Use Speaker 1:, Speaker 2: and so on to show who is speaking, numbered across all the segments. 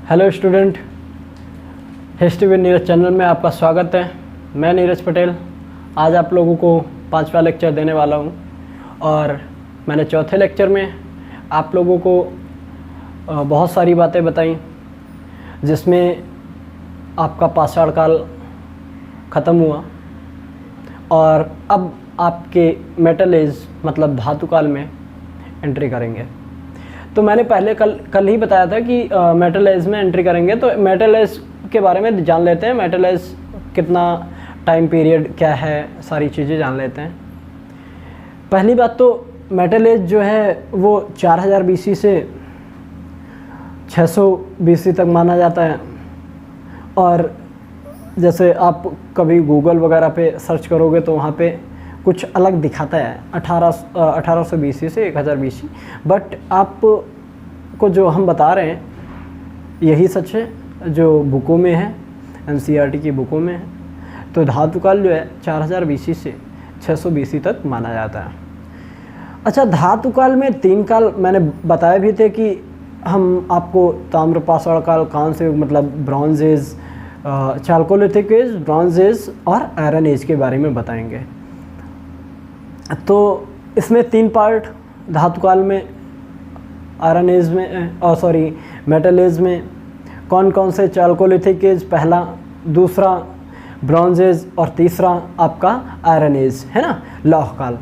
Speaker 1: Hello student, history with Neeraj channel में आपका स्वागत है। मैं नीरज पटेल आज आप लोगों को 5वां लेक्चर देने वाला हूं और मैंने चौथे लेक्चर में आप लोगों को बहुत सारी बातें बताई, जिसमें आपका पाषाण काल ख़त्म हुआ और अब आपके मेटल एज मतलब धातु काल में एंट्री करेंगे। तो मैंने पहले कल ही बताया था कि मेटल एज में एंट्री करेंगे, तो मेटल एज के बारे में जान लेते हैं। मेटल एज कितना टाइम पीरियड क्या है, सारी चीज़ें जान लेते हैं। पहली बात तो मेटल एज जो है वो 4000 BC से 600 BC तक माना जाता है। और जैसे आप कभी गूगल वगैरह पे सर्च करोगे तो वहाँ पे कुछ अलग दिखाता है 1800 BC से 1000 BC, बट आप को जो हम बता रहे हैं यही सच है जो बुकों में है, NCERT की बुकों में है। तो धातु काल जो है 4000 BC से 600 BC तक माना जाता है। अच्छा, धातु काल में 3 काल मैंने बताए भी थे कि हम आपको ताम्र पाषाण काल, कांस्य मतलब bronze age, chalcolithic age, bronze age और आयरन एज के बारे में बताएंगे। तो इसमें 3 पार्ट धातु काल में, आयरन एज में मेटल एज में कौन कौन से, चाल्कोलिथिक एज पहला, दूसरा ब्रॉन्ज एज और तीसरा आपका आयरन एज है ना, लौह काल।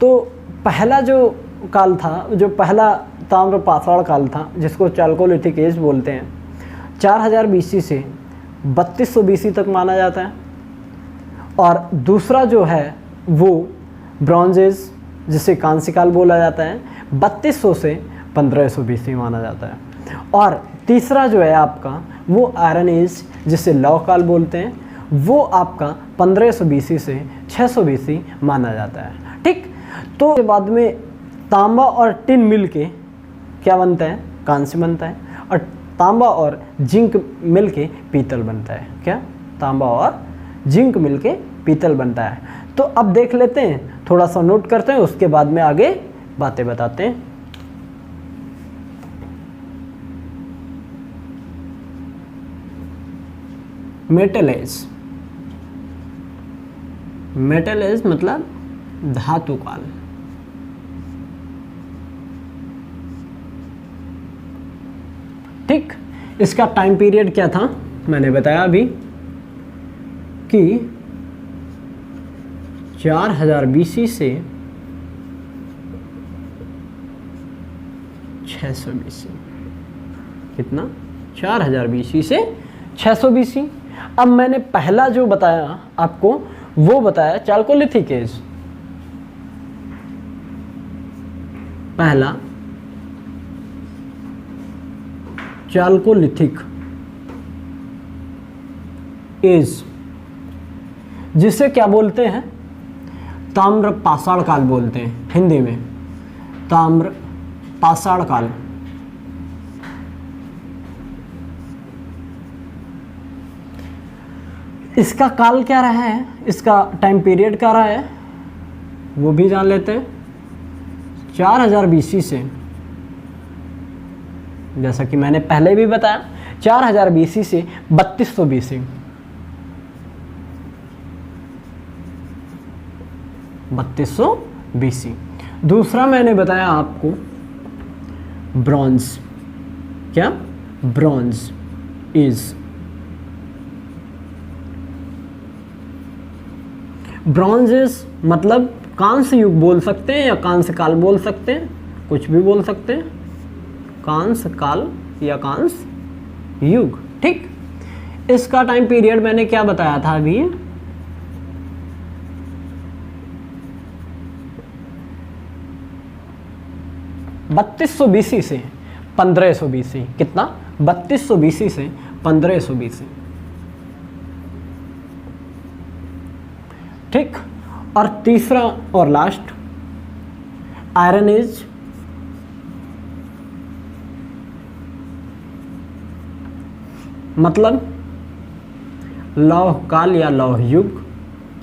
Speaker 1: तो पहला जो काल था, जो पहला ताम्र पाषाण काल था जिसको चाल्कोलिथिक एज बोलते हैं, 4000 BC से 3200 BC तक माना जाता है। और दूसरा जो है वो ब्रॉन्ज एज जिसे कांस्य काल बोला जाता है, 3200 से 1500 BC माना जाता है। और तीसरा जो है आपका वो आयरन एज जिसे लौह काल बोलते हैं, वो आपका 1500 BC से 600 BC माना जाता है। ठीक, तो के बाद में तांबा और टिन मिल के क्या बनता है, कांस्य बनता है। और तांबा और जिंक मिल के पीतल बनता है। क्या, तांबा और जिंक मिल के पीतल बनता है। तो अब देख लेते हैं, थोड़ा सा नोट करते हैं, उसके बाद में आगे बातें बताते हैं। मेटल एज, मेटल एज मतलब धातु काल। ठीक, इसका टाइम पीरियड क्या था मैंने बताया अभी कि 4000 BC से 600 BC। कितना, 4000 BC से 600 BC। अब मैंने पहला जो बताया आपको वो बताया चाल्कोलिथिक एज। पहला चाल्कोलिथिक एज, जिसे क्या बोलते हैं, ताम्र पाषाण काल बोलते हैं हिंदी में, ताम्र पाषाण काल। इसका काल क्या रहा है, इसका टाइम पीरियड क्या रहा है वो भी जान लेते हैं। 4000 BC से, जैसा कि मैंने पहले भी बताया, 4000 BC से 3200 BC, 3200 BC। दूसरा मैंने बताया आपको ब्रॉन्ज। क्या, ब्रॉन्ज इज, ब्रॉन्ज इज मतलब कांस्य युग बोल सकते हैं या कांस्य काल बोल सकते हैं, कुछ भी बोल सकते हैं, कांस्य काल या कांस्य युग। ठीक, इसका टाइम पीरियड मैंने क्या बताया था अभी, 3200 BC से 1500 BC। कितना, 3200 BC से 1500 BC। ठीक, और तीसरा और लास्ट आयरन एज, मतलब लौह काल या लौह युग।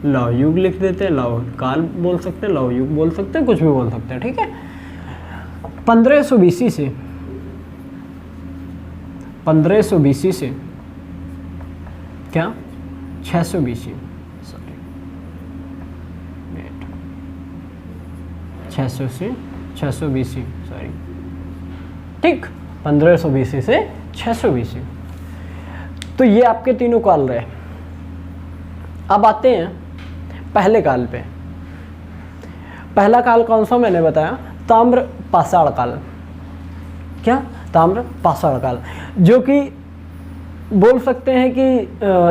Speaker 1: लौह युग लिख देते हैं, लौह काल बोल सकते हैं, लौह युग बोल सकते हैं, कुछ भी बोल सकते हैं। ठीक है, 1500 BC से 1500 BC से क्या 600 BC, सॉरी 600 से 600 BC, सॉरी ठीक, 1500 BC से 600 BC। तो ये आपके तीनों काल रहे। अब आते हैं पहले काल पे। पहला काल कौन सा मैंने बताया? ताम्र पाषाण काल। क्या? ताम्र पाषाण काल, जो कि बोल सकते हैं कि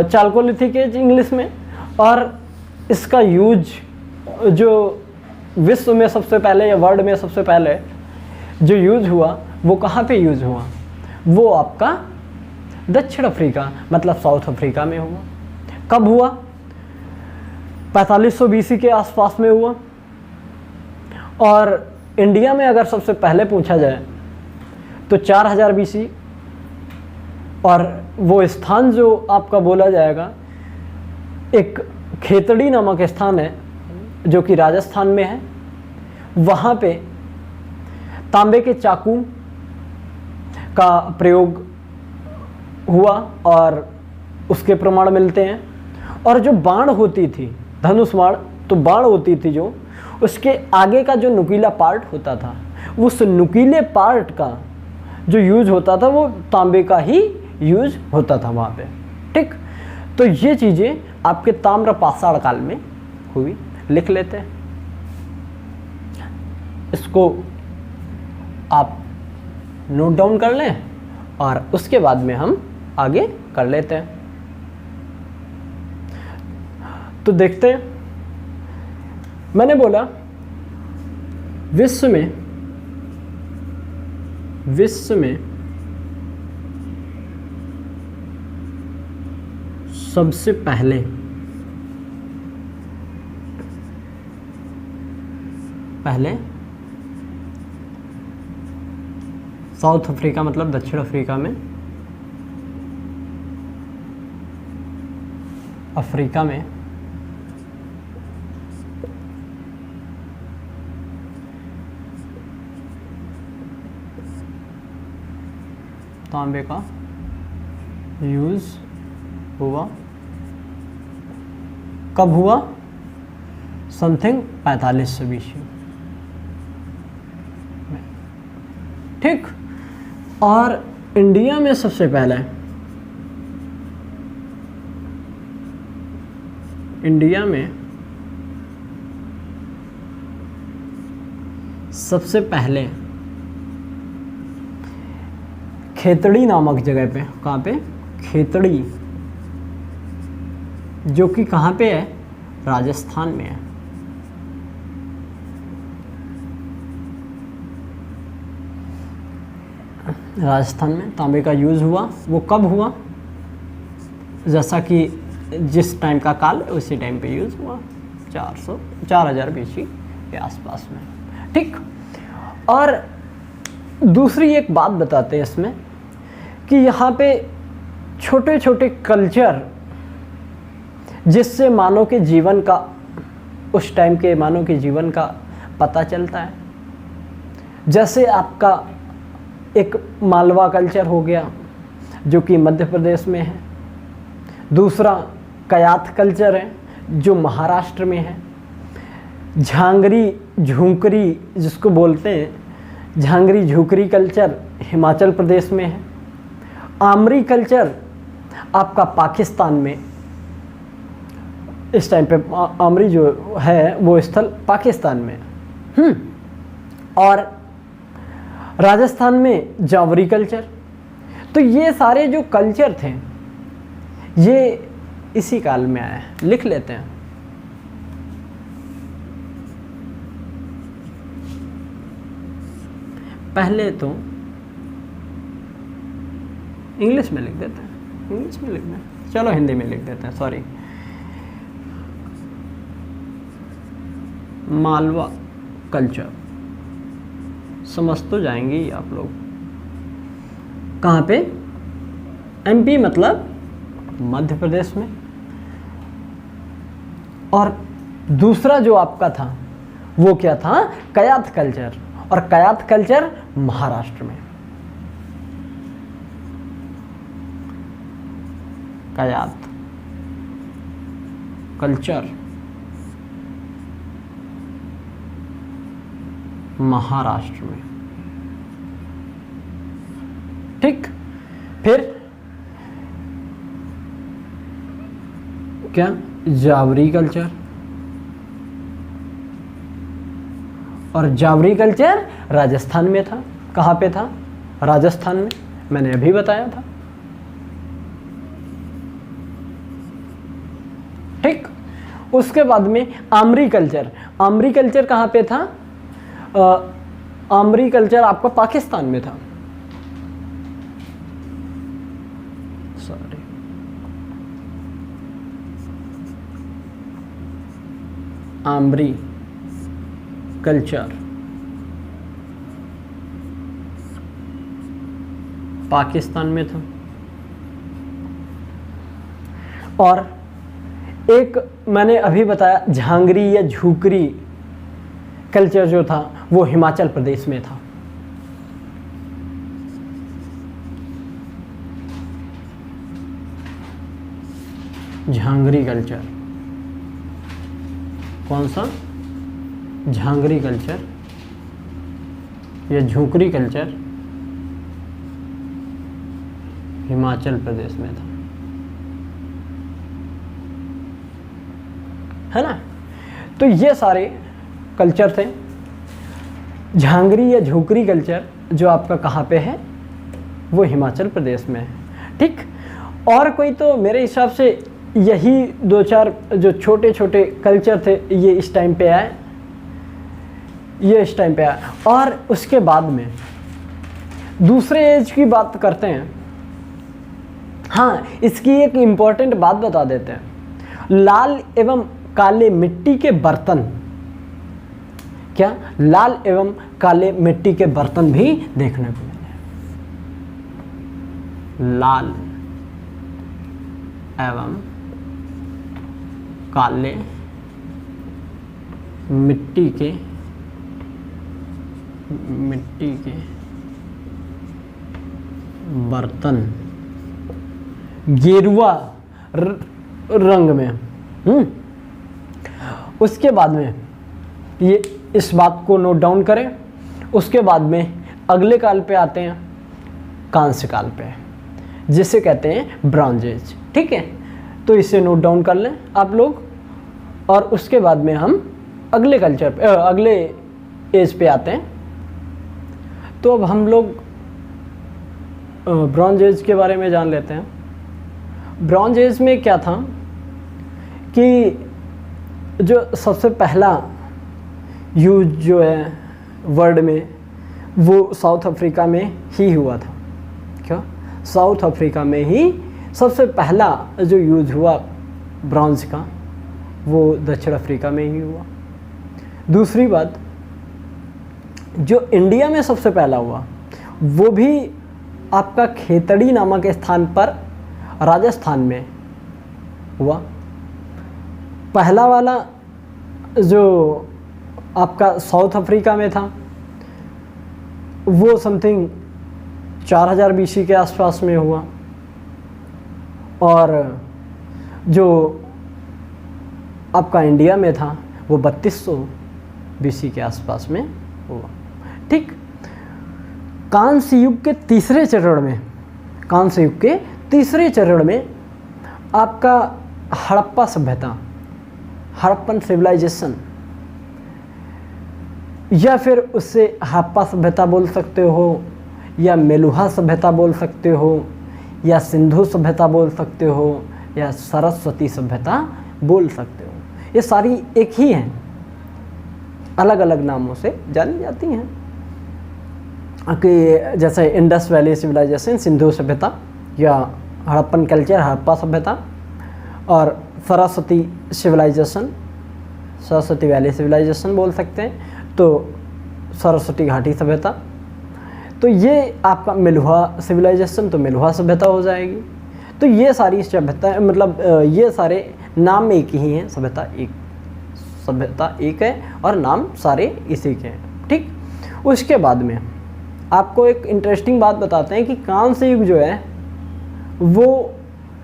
Speaker 1: चाल्कोलिथिक एज इंग्लिश में। और इसका यूज जो विश्व में सबसे पहले या वर्ल्ड में सबसे पहले जो यूज हुआ वो कहाँ पे यूज हुआ? वो आपका दक्षिण अफ्रीका मतलब साउथ अफ्रीका में हुआ। कब हुआ? 4500 BC के आसपास में हुआ। और इंडिया में अगर सबसे पहले पूछा जाए तो 4000 BC। और वो स्थान जो आपका बोला जाएगा एक खेतड़ी नामक स्थान है जो कि राजस्थान में है। वहाँ पे तांबे के चाकू का प्रयोग हुआ और उसके प्रमाण मिलते हैं। और जो बाण होती थी, धनुष बाण, तो बाण होती थी जो उसके आगे का जो नुकीला पार्ट होता था, उस नुकीले पार्ट का जो यूज होता था वो तांबे का ही यूज होता था वहाँ पे। ठीक, तो ये चीज़ें आपके ताम्र पाषाण काल में हुई। लिख लेते हैं इसको, आप नोट डाउन कर लें और उसके बाद में हम आगे कर लेते हैं। तो देखते हैं, मैंने बोला विश्व में सबसे पहले साउथ अफ्रीका मतलब दक्षिण अफ्रीका में तांबे का यूज हुआ। कब हुआ? Something 4500 BC। ठीक, और इंडिया में सबसे पहले खेतड़ी नामक जगह पे, कहाँ पे? खेतड़ी, जो कि कहाँ पे है? राजस्थान में है। राजस्थान में तांबे का यूज हुआ। वो कब हुआ? जैसा कि जिस टाइम का काल उसी टाइम पे यूज हुआ, 4000 BC के आसपास में। ठीक, और दूसरी एक बात बताते हैं इसमें कि यहाँ पे छोटे छोटे कल्चर जिससे मानव के जीवन का, उस टाइम के मानव के जीवन का पता चलता है। जैसे आपका एक मालवा कल्चर हो गया जो कि मध्य प्रदेश में है। दूसरा कयाथ कल्चर है जो महाराष्ट्र में है। झांगरी झुंकरी जिसको बोलते हैं, झांगरी झुंकरी कल्चर हिमाचल प्रदेश में है। आमरी कल्चर आपका पाकिस्तान में, इस टाइम पे आमरी जो है वो स्थल पाकिस्तान में। और राजस्थान में जावरी कल्चर। तो ये सारे जो कल्चर थे ये इसी काल में आए। लिख लेते हैं। पहले तो इंग्लिश में लिख देते हैं, चलो हिंदी में लिख देते हैं, सॉरी। मालवा कल्चर समझ तो जाएंगे ही आप लोग। कहाँ पे? MP मतलब मध्य प्रदेश में। और दूसरा जो आपका था वो क्या था? कयाथ कल्चर। और कयाथ कल्चर महाराष्ट्र में। कयात कल्चर महाराष्ट्र में। ठीक, फिर क्या जावरी कल्चर, और जावरी कल्चर राजस्थान में था। कहाँ पे था? राजस्थान में, मैंने अभी बताया था। ठीक, उसके बाद में आमरी कल्चर। आमरी कल्चर कहाँ पे था? आमरी कल्चर आपका पाकिस्तान में था। सॉरी, आमरी कल्चर पाकिस्तान में था। और एक मैंने अभी बताया झांगरी या झूकरी कल्चर जो था वो हिमाचल प्रदेश में था। झांगरी कल्चर, कौन सा? झांगरी कल्चर या झूकरी कल्चर हिमाचल प्रदेश में था, है ना। तो ये सारे कल्चर थे। झांगरी या झूकरी कल्चर जो आपका कहाँ पे है? वो हिमाचल प्रदेश में है। ठीक, और कोई तो मेरे हिसाब से यही दो चार जो छोटे छोटे कल्चर थे ये इस टाइम पे आए, ये इस टाइम पे आए। और उसके बाद में दूसरे एज की बात करते हैं। हाँ, इसकी एक इम्पॉर्टेंट बात बता देते हैं। लाल एवं काले मिट्टी के बर्तन, क्या लाल एवं काले मिट्टी के बर्तन भी देखने को मिले। लाल एवं काले मिट्टी के बर्तन गेरुआ रंग में। उसके बाद में ये इस बात को नोट डाउन करें। उसके बाद में अगले काल पे आते हैं कांस्य काल पे, जिसे कहते हैं ब्रॉन्ज एज। ठीक है, तो इसे नोट डाउन कर लें आप लोग। और उसके बाद में हम अगले कल्चर पे अगले एज पे आते हैं। तो अब हम लोग ब्रॉन्ज एज के बारे में जान लेते हैं। ब्रॉन्ज एज में क्या था कि जो सबसे पहला यूज जो है वर्ल्ड में वो साउथ अफ्रीका में ही हुआ था। क्या? साउथ अफ्रीका में ही सबसे पहला जो यूज हुआ ब्रॉन्ज का वो दक्षिण अफ्रीका में ही हुआ। दूसरी बात, जो इंडिया में सबसे पहला हुआ वो भी आपका खेतड़ी नामक स्थान पर राजस्थान में हुआ। पहला वाला जो आपका साउथ अफ्रीका में था वो समथिंग 4000 BC के आसपास में हुआ। और जो आपका इंडिया में था वो 3200 BC के आसपास में हुआ। ठीक, कांस्य युग के तीसरे चरण में आपका हड़प्पा सभ्यता, हड़प्पन सिविलाइजेशन, या फिर उससे हड़प्पा सभ्यता बोल सकते हो, या मेलुहा सभ्यता बोल सकते हो, या सिंधु सभ्यता बोल सकते हो, या सरस्वती सभ्यता बोल सकते हो। ये सारी एक ही हैं, अलग अलग नामों से जानी जाती हैं। कि जैसे इंडस वैली सिविलाइजेशन, सिंधु सभ्यता, या हड़प्पन कल्चर, हड़प्पा सभ्यता, और Saraswati civilisation, Saraswati valley civilisation बोल सकते हैं, तो सरस्वती घाटी सभ्यता। तो ये आपका मेलुहा सिविलाइजेशन, तो मेलुहा सभ्यता हो जाएगी। तो ये सारी सभ्यता, मतलब ये सारे नाम एक ही हैं, सभ्यता एक है और नाम सारे इसी के हैं। ठीक, उसके बाद में आपको एक इंटरेस्टिंग बात बताते हैं कि कांस्य युग जो है वो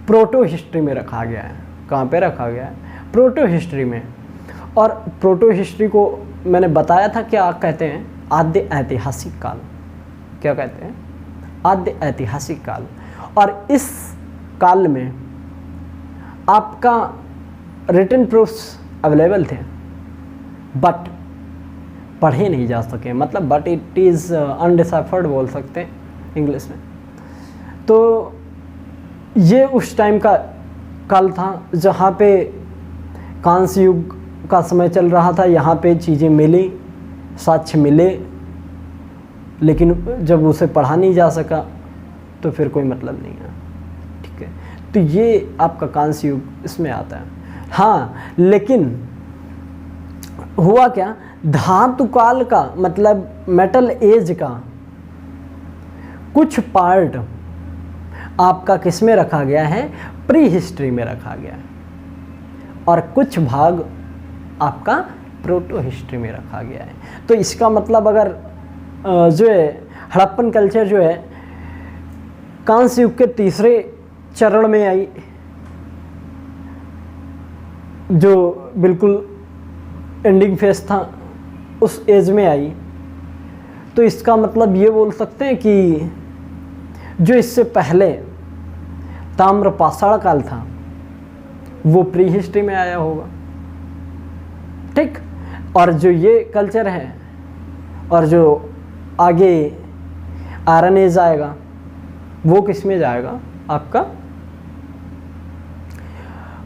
Speaker 1: प्रोटो हिस्ट्री में रखा गया है। कहाँ पे रखा गया है? प्रोटो हिस्ट्री में। और प्रोटो हिस्ट्री को मैंने बताया था क्या कहते हैं? आद्य ऐतिहासिक काल। क्या कहते हैं? आद्य ऐतिहासिक काल। और इस काल में आपका रिटन प्रूफ्स अवेलेबल थे, बट पढ़े नहीं जा सके, मतलब बट इट इज़ अनडिसाइफर्ड बोल सकते हैं इंग्लिश में। तो ये उस टाइम का काल था जहाँ पे कांस्य युग का समय चल रहा था। यहाँ पे चीज़ें मिली, साक्ष्य मिले, लेकिन जब उसे पढ़ा नहीं जा सका तो फिर कोई मतलब नहीं है। ठीक है, तो ये आपका कांस्य युग इसमें आता है। हाँ, लेकिन हुआ क्या, धातु काल का मतलब मेटल एज का कुछ पार्ट आपका किस में रखा गया है? प्री हिस्ट्री में रखा गया है, और कुछ भाग आपका प्रोटो हिस्ट्री में रखा गया है। तो इसका मतलब अगर जो है हड़प्पन कल्चर जो है कांस्य युग के तीसरे चरण में आई, जो बिल्कुल एंडिंग फेज था, उस एज में आई, तो इसका मतलब ये बोल सकते हैं कि जो इससे पहले ताम्र पाषाण काल था वो प्री हिस्ट्री में आया होगा। ठीक, और जो ये कल्चर है और जो आगे आयरन एज आएगा वो किस में जाएगा? आपका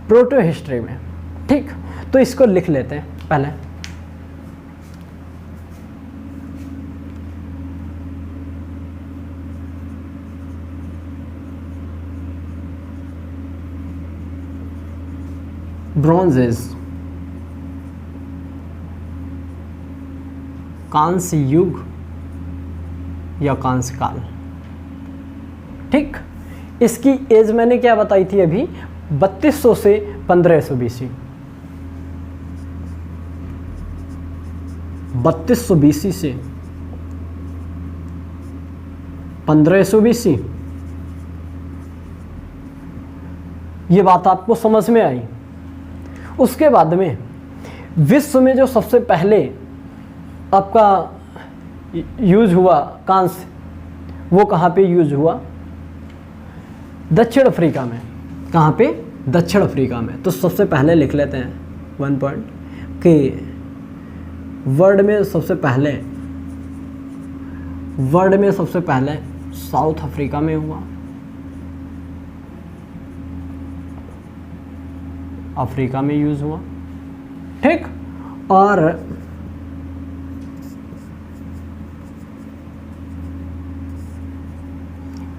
Speaker 1: प्रोटो हिस्ट्री में। ठीक, तो इसको लिख लेते हैं पहले। ब्रॉन्ज एज, कांस्य युग या कांस्य काल। ठीक, इसकी एज मैंने क्या बताई थी अभी? 3200 से 1500 बीसी। 3200 बीसी से 1500 बीसी। ये बात आपको समझ में आई? उसके बाद में विश्व में जो सबसे पहले आपका यूज हुआ कांस्य, वो कहाँ पे यूज हुआ? दक्षिण अफ्रीका में। कहाँ पे? दक्षिण अफ्रीका में। तो सबसे पहले लिख लेते हैं 1 पॉइंट कि वर्ल्ड में सबसे पहले साउथ अफ्रीका में हुआ। अफ्रीका में यूज हुआ। ठीक, और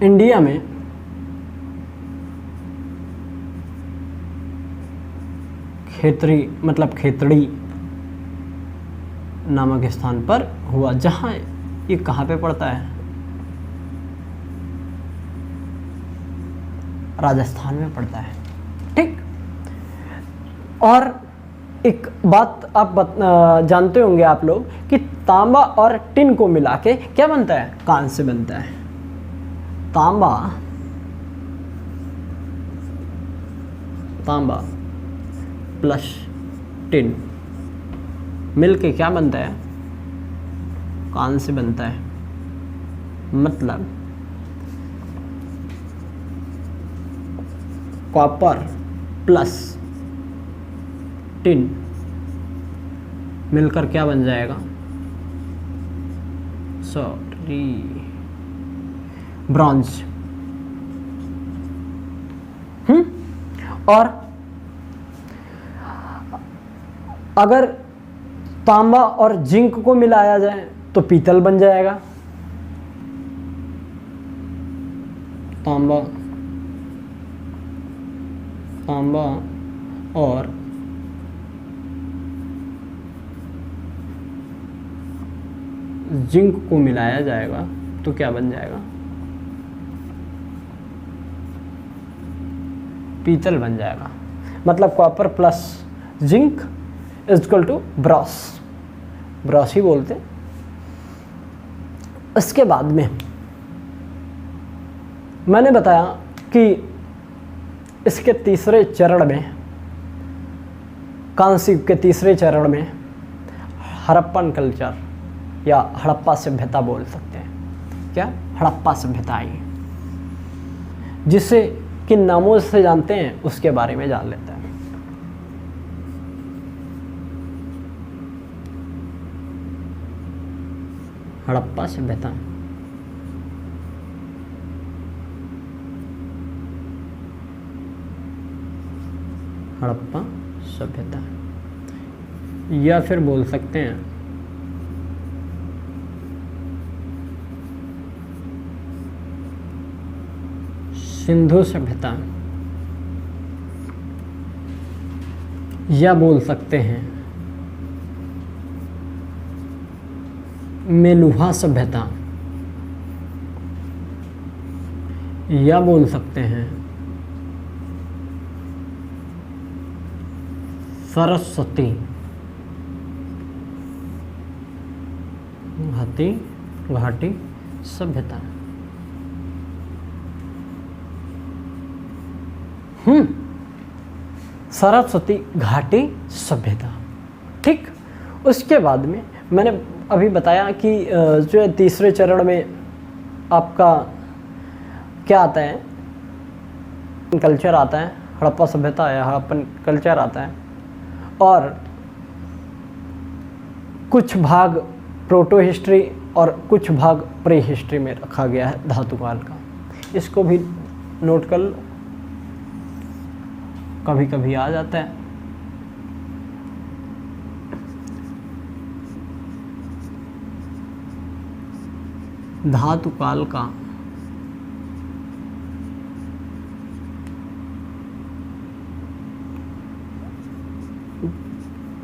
Speaker 1: इंडिया में खेतड़ी नामक स्थान पर हुआ। जहाँ ये कहाँ पे पड़ता है? राजस्थान में पड़ता है। ठीक, और एक बात आप जानते होंगे आप लोग कि तांबा और टिन को मिला के क्या बनता है? कांस्य बनता है। तांबा प्लस टिन मिलके क्या बनता है? कांस्य बनता है। मतलब कॉपर प्लस टिन मिलकर क्या बन जाएगा? ब्रॉन्ज। और अगर तांबा और जिंक को मिलाया जाए तो पीतल बन जाएगा। तांबा और जिंक को मिलाया जाएगा तो क्या बन जाएगा? पीतल बन जाएगा। मतलब copper plus zinc is equal to brass ही बोलते। इसके बाद में मैंने बताया कि इसके तीसरे चरण में, कांस्य युग के तीसरे चरण में हड़प्पन कल्चर या हड़प्पा सभ्यता बोल सकते हैं। क्या? हड़प्पा सभ्यता आई, जिसे किन नामों से जानते हैं उसके बारे में जान लेते हैं। हड़प्पा सभ्यता, हड़प्पा सभ्यता, या फिर बोल सकते हैं सिंधु सभ्यता, या बोल सकते हैं मेलुहा सभ्यता, या बोल सकते हैं सरस्वती घाटी सभ्यता। सरस्वती घाटी सभ्यता। ठीक, उसके बाद में मैंने अभी बताया कि जो है तीसरे चरण में आपका क्या आता है, कल्चर आता है, हड़प्पा सभ्यता या हड़प्पन कल्चर आता है, और कुछ भाग प्रोटो हिस्ट्री और कुछ भाग प्री हिस्ट्री में रखा गया है धातु काल का। इसको भी नोट कर लो, कभी कभी आ जाता है। धातु काल का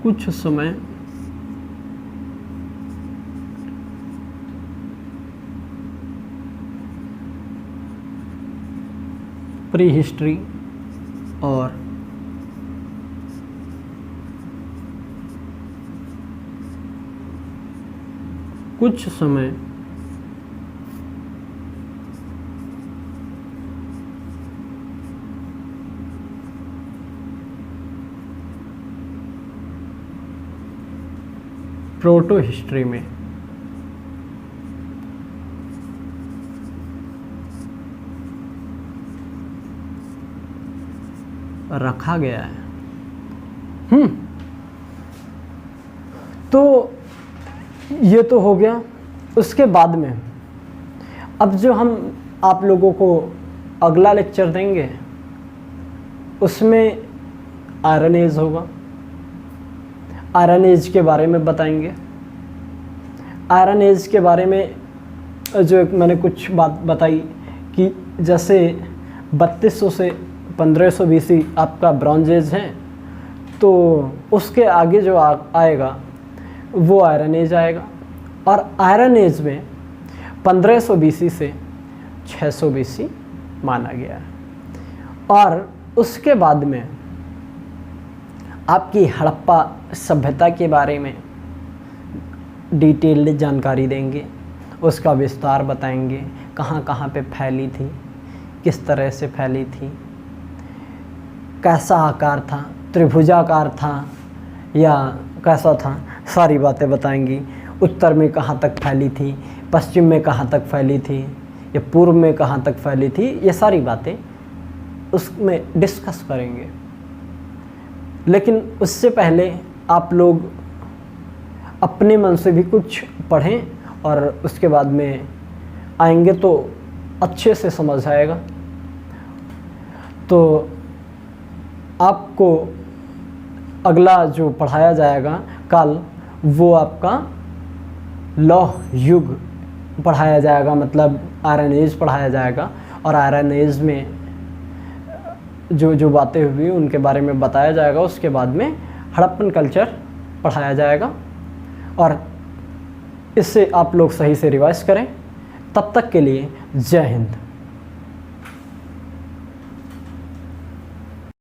Speaker 1: कुछ समय प्री हिस्ट्री और कुछ समय प्रोटो हिस्ट्री में रखा गया है। तो ये तो हो गया। उसके बाद में अब जो हम आप लोगों को अगला लेक्चर देंगे उसमें आयरन एज होगा। आयरन एज के बारे में बताएंगे। आयरन एज के बारे में जो मैंने कुछ बात बताई कि जैसे 3200 से 1500 BC आपका ब्रॉन्ज एज है, तो उसके आगे जो आएगा वो आयरन एज आएगा। और आयरन एज में 1500 BC से 600 BC माना गया है। और उसके बाद में आपकी हड़प्पा सभ्यता के बारे में डिटेल्ड जानकारी देंगे, उसका विस्तार बताएंगे, कहाँ कहाँ पे फैली थी, किस तरह से फैली थी, कैसा आकार था, त्रिभुजाकार था या कैसा था, सारी बातें बताएंगी। उत्तर में कहाँ तक फैली थी, पश्चिम में कहाँ तक फैली थी, या पूर्व में कहाँ तक फैली थी, ये सारी बातें उसमें डिस्कस करेंगे। लेकिन उससे पहले आप लोग अपने मन से भी कुछ पढ़ें और उसके बाद में आएंगे तो अच्छे से समझ आएगा। तो आपको अगला जो पढ़ाया जाएगा कल, वो आपका लौह युग पढ़ाया जाएगा, मतलब आयरन एज पढ़ाया जाएगा। और आयरन एज में जो बातें हुई उनके बारे में बताया जाएगा। उसके बाद में हड़प्पन कल्चर पढ़ाया जाएगा। और इससे आप लोग सही से रिवाइज करें। तब तक के लिए जय हिंद।